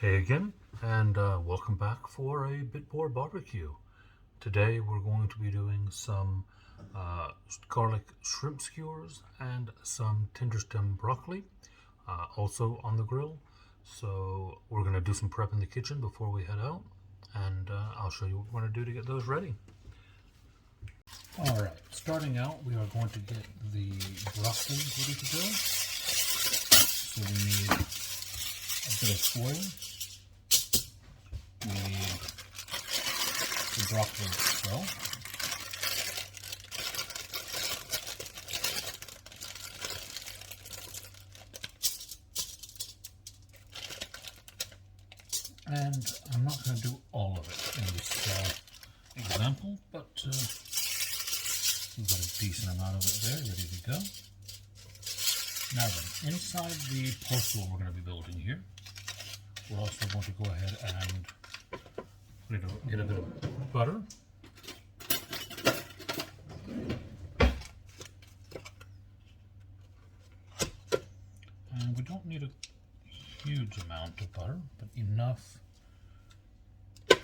Hey again, and welcome back for a bit more barbecue. Today we're going to be doing some garlic shrimp skewers and some tender stem broccoli, also on the grill. So we're going to do some prep in the kitchen before we head out, and I'll show you what we're going to do to get those ready. Alright, starting out we are going to get the broccoli ready to go. So we need a bit of foil. We need the broccoli itself. And I'm not going to do all of it in this example, but we've got a decent amount of it there ready to go. Now then, inside the parcel we're going to be building here, we're also going to go ahead and get a bit of butter. And we don't need a huge amount of butter, but enough to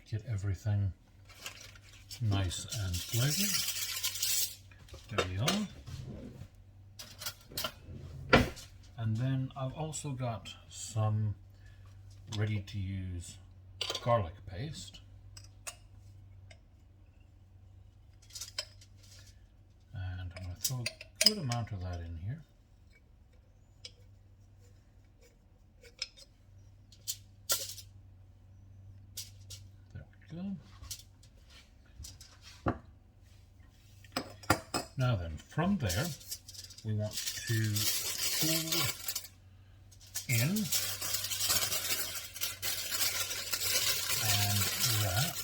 get everything nice and flavored. There we are. And then I've also got some ready to use garlic paste. And I'm going to throw a good amount of that in here. There we go. Now then, from there, we want to pull in and wrap.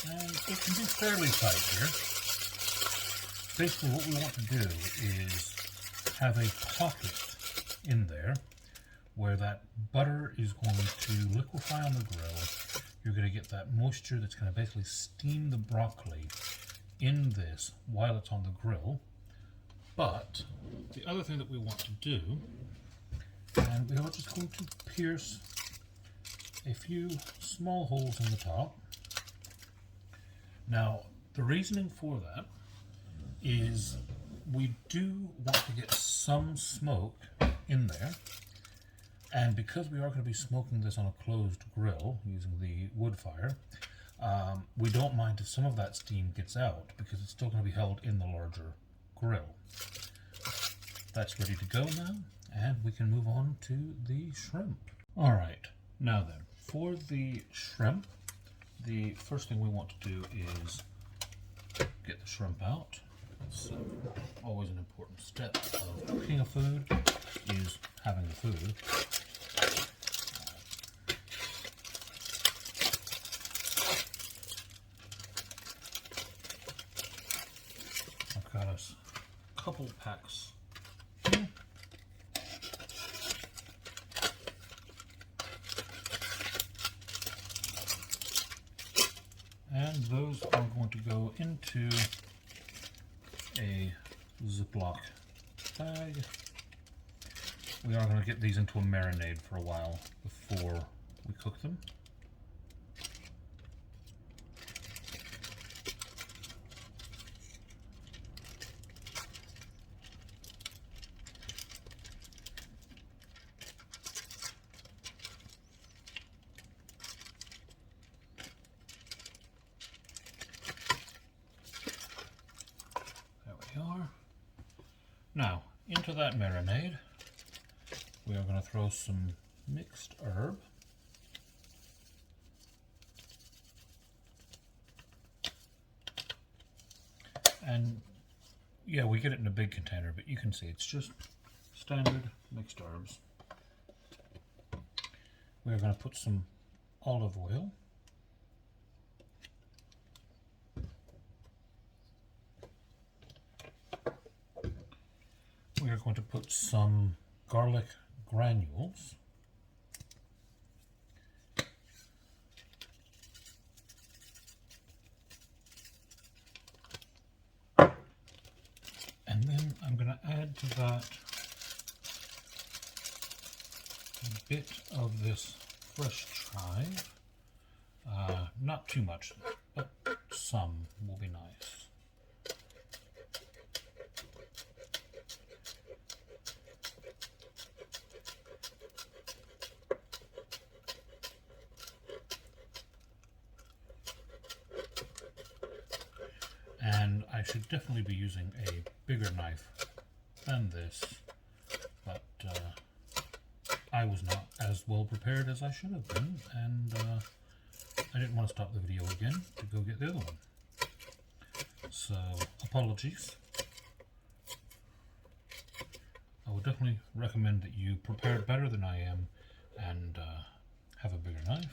And it can be fairly tight here. Basically what we want to do is have a pocket in there where that butter is going to liquefy on the grill. You're going to get that moisture that's going to basically steam the broccoli in this while it's on the grill. But the other thing that we want to do, and we are just going to pierce a few small holes in the top. Now, the reasoning for that is we do want to get some smoke in there, and because we are going to be smoking this on a closed grill using the wood fire, we don't mind if some of that steam gets out because it's still going to be held in the larger grill. That's ready to go now, and we can move on to the shrimp. Alright, now then, for the shrimp, the first thing we want to do is get the shrimp out. It's always an important step of cooking a food, is having the food. I've got a couple packs here. And those are going to go into a Ziploc bag. We are going to get these into a marinade for a while before we cook them. Now, into that marinade, we are going to throw some mixed herb. And yeah, we get it in a big container, but you can see it's just standard mixed herbs. We are going to put some olive oil. We are going to put some garlic granules. And then I'm going to add add to that a bit of this fresh chive. Not too much, but some will be nice. And I should definitely be using a bigger knife than this, but I was not as well prepared as I should have been, and I didn't want to stop the video again to go get the other one. So, apologies. I would definitely recommend that you prepare better than I am and have a bigger knife.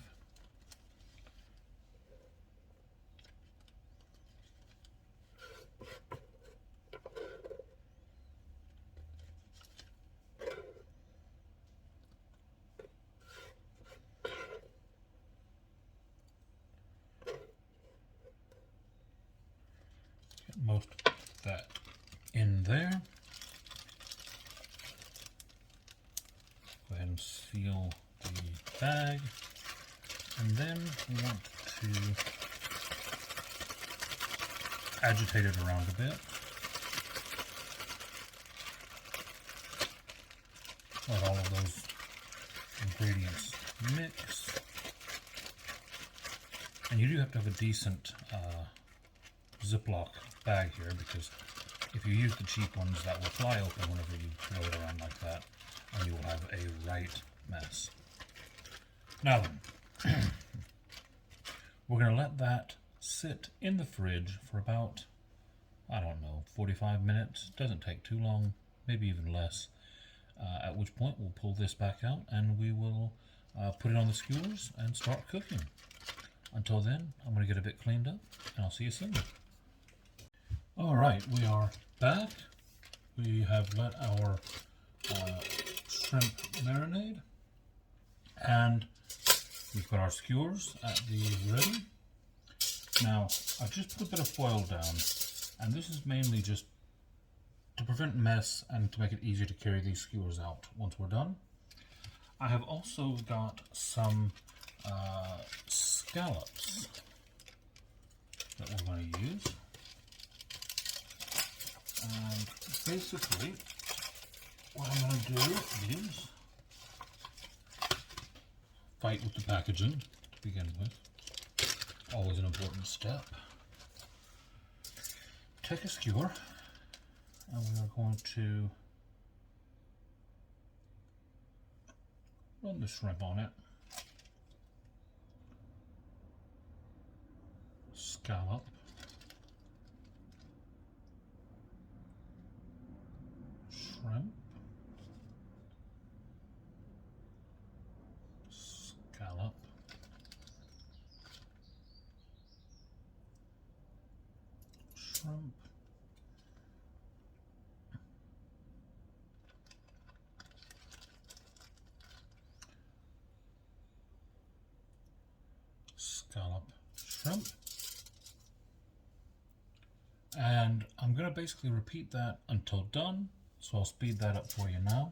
Most of that in there. Go ahead and seal the bag, and then we want to agitate it around a bit. Let all of those ingredients mix. And you do have to have a decent Ziploc bag here, because if you use the cheap ones, that will fly open whenever you throw it around like that, and you will have a right mess. Now then, we're going to let that sit in the fridge for about, I don't know, 45 minutes. Doesn't take too long, maybe even less. At which point we'll pull this back out and we will put it on the skewers and start cooking. Until then, I'm going to get a bit cleaned up, and I'll see you soon. Alright, we are back. We have let our shrimp marinade, and we've got our skewers at the ready. Now, I've just put a bit of foil down, and this is mainly just to prevent mess and to make it easier to carry these skewers out once we're done. I have also got some scallops that we're going to use. And basically, what I'm going to do is fight with the packaging to begin with. Always an important step. Take a skewer, and we are going to run the shrimp on it. Scallop. Shrimp. Scallop. Shrimp. Scallop. Shrimp. And I'm going to basically repeat that until done, so I'll speed that up for you now.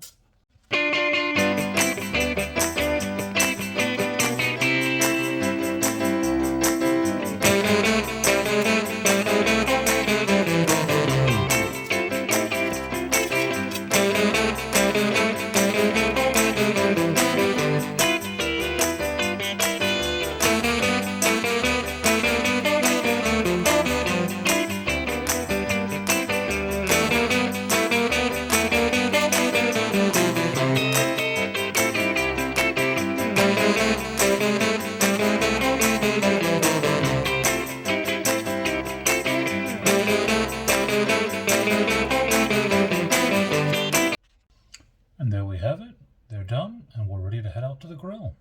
And there we have it. They're done, and we're ready to head out to the grill.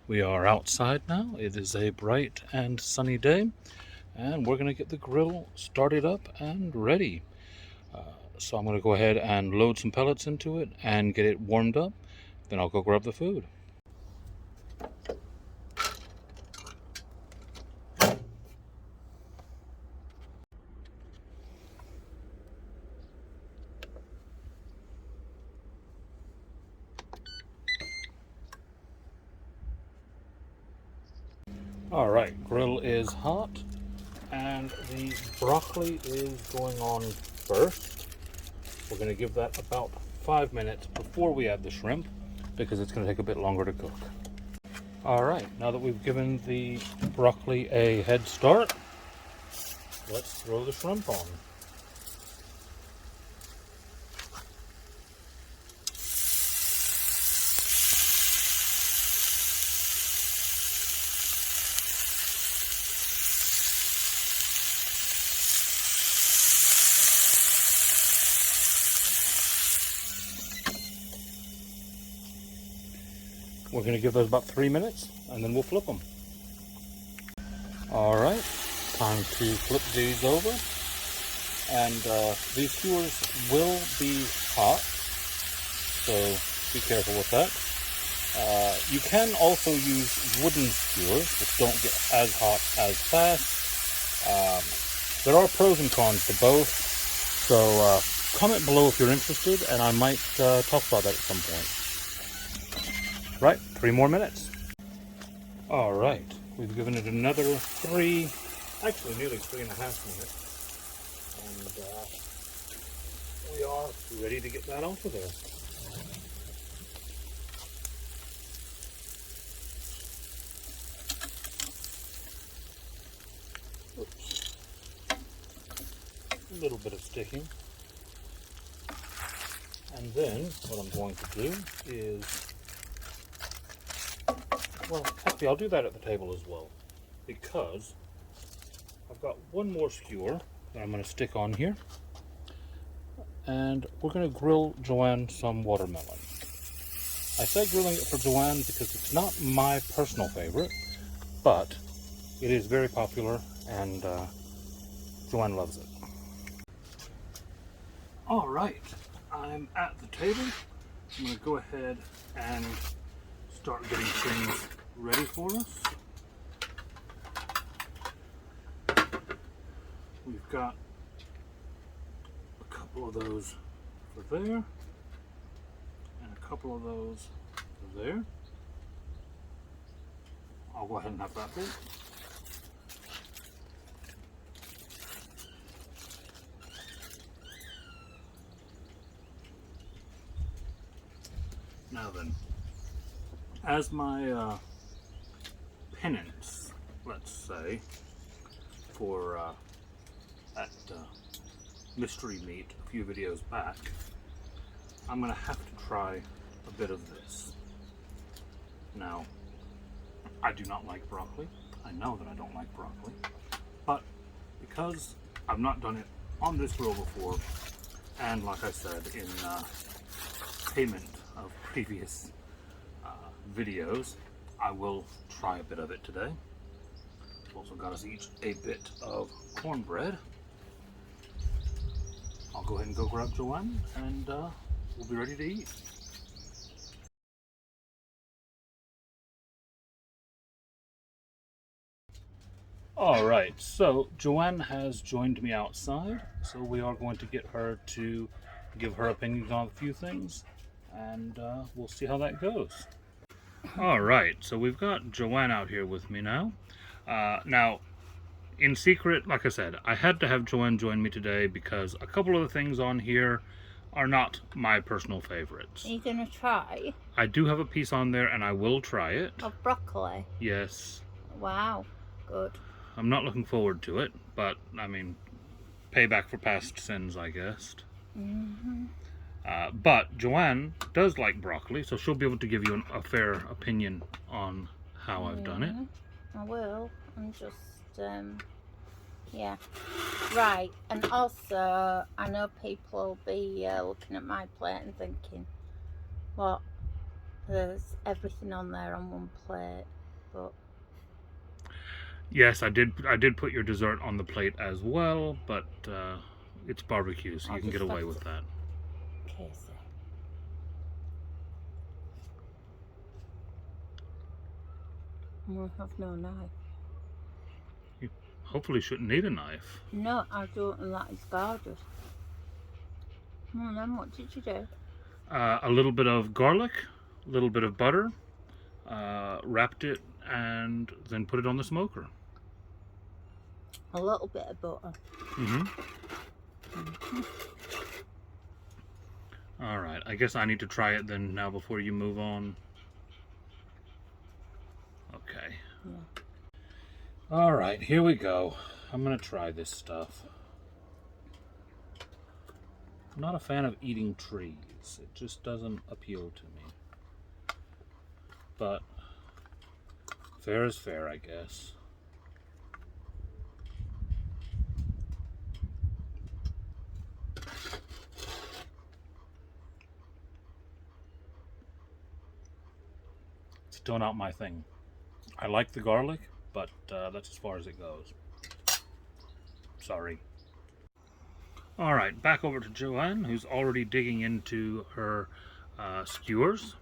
We are outside now. It is a bright and sunny day, and we're going to get the grill started up and ready. So I'm going to go ahead and load some pellets into it and get it warmed up. Then I'll go grab the food. Alright, grill is hot and the broccoli is going on first. We're going to give that about 5 minutes before we add the shrimp because it's going to take a bit longer to cook. Alright, now that we've given the broccoli a head start, let's throw the shrimp on. We're going to give those about 3 minutes and then we'll flip them. Alright, time to flip these over. And these skewers will be hot, so be careful with that. You can also use wooden skewers, which don't get as hot as fast. There are pros and cons to both, so comment below if you're interested, and I might talk about that at some point. Right, 3 more minutes. Alright, we've given it another 3, actually nearly 3.5 minutes. And we are ready to get that off of there. Oops. A little bit of sticking. And then what I'm going to do is, well, actually I'll do that at the table as well, because I've got one more skewer that I'm going to stick on here, and we're going to grill Joanne some watermelon. I say grilling it for Joanne because it's not my personal favorite, but it is very popular and Joanne loves it. Alright, I'm at the table. I'm going to go ahead and start getting things ready for us. We've got a couple of those for there, and a couple of those for there. I'll go ahead and have that bit. Now then, as my penance, let's say, for that mystery meat a few videos back, I'm going to have to try a bit of this. Now, I do not like broccoli. I know that I don't like broccoli, but because I've not done it on this grill before, and like I said in payment of previous videos, I will try a bit of it today. Also got us each a bit of cornbread. I'll go ahead and go grab Joanne, and we'll be ready to eat. Alright, so Joanne has joined me outside, so we are going to get her to give her opinions on a few things, and we'll see how that goes. Alright, so we've got Joanne out here with me now. Now, in secret, like I said, I had to have Joanne join me today because a couple of the things on here are not my personal favorites. Are you going to try? I do have a piece on there and I will try it. Of broccoli? Yes. Wow, good. I'm not looking forward to it, but I mean, payback for past sins, I guess. But Joanne does like broccoli, so she'll be able to give you a fair opinion on how I've done it. I will. I'm just, yeah. Right, and also, I know people will be looking at my plate and thinking, what, there's everything on there on one plate, but... Yes, I did put your dessert on the plate as well, but it's barbecue, so you can get away with that. Okay, so. I have no knife. You hopefully shouldn't need a knife. No, I don't, and that is gorgeous. Then what did you do? A little bit of garlic, a little bit of butter, wrapped it and then put it on the smoker. A little bit of butter. All right, I guess I need to try it then now before you move on. Okay. Yeah. All right, here we go. I'm gonna try this stuff. I'm not a fan of eating trees. It just doesn't appeal to me. But fair is fair, I guess. It's still not my thing. I like the garlic, but that's as far as it goes. Sorry. All right, back over to Joanne, who's already digging into her skewers.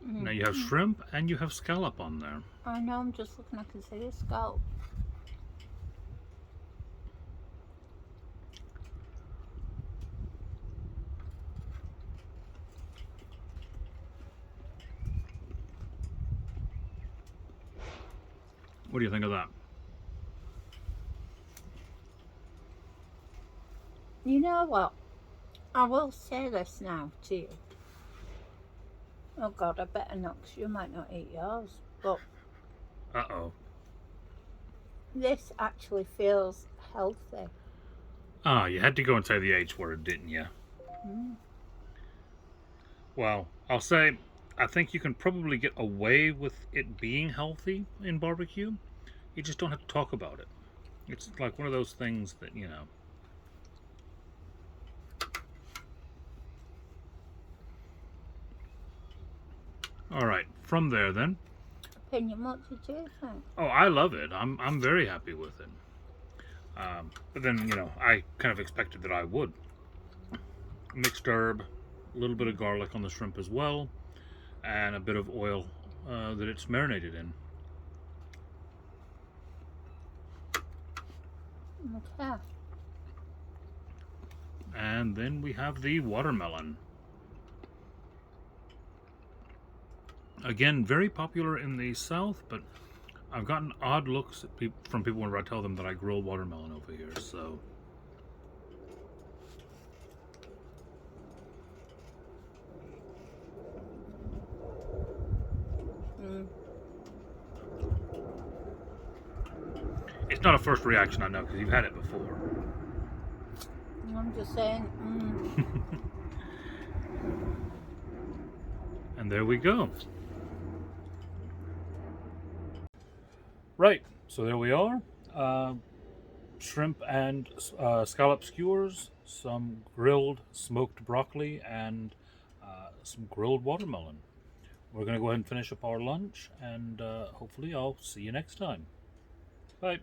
Now you have shrimp and you have scallop on there. I know, I'm just looking, I can see a scallop. What do you think of that? You know what? I will say this now to you. Oh God, I better not, 'cause you might not eat yours. But Uh-oh. this actually feels healthy. Ah, you had to go and say the H word, didn't you? Well, I'll say, I think you can probably get away with it being healthy in barbecue. You just don't have to talk about it. It's like one of those things that, you know. All right, from there then. Opinion, what did you think? Oh, I love it. I'm very happy with it. But then, you know, I kind of expected that I would. Mixed herb, a little bit of garlic on the shrimp as well, and a bit of oil that it's marinated in. Okay. And then we have the watermelon. Again, very popular in the South, but I've gotten odd looks at from people whenever I tell them that I grow watermelon over here, so. It's not a first reaction, I know, because you've had it before. I'm just saying. And there we go. Right, so there we are. Shrimp and scallop skewers, some grilled smoked broccoli, and some grilled watermelon. We're going to go ahead and finish up our lunch, and hopefully I'll see you next time. Bye.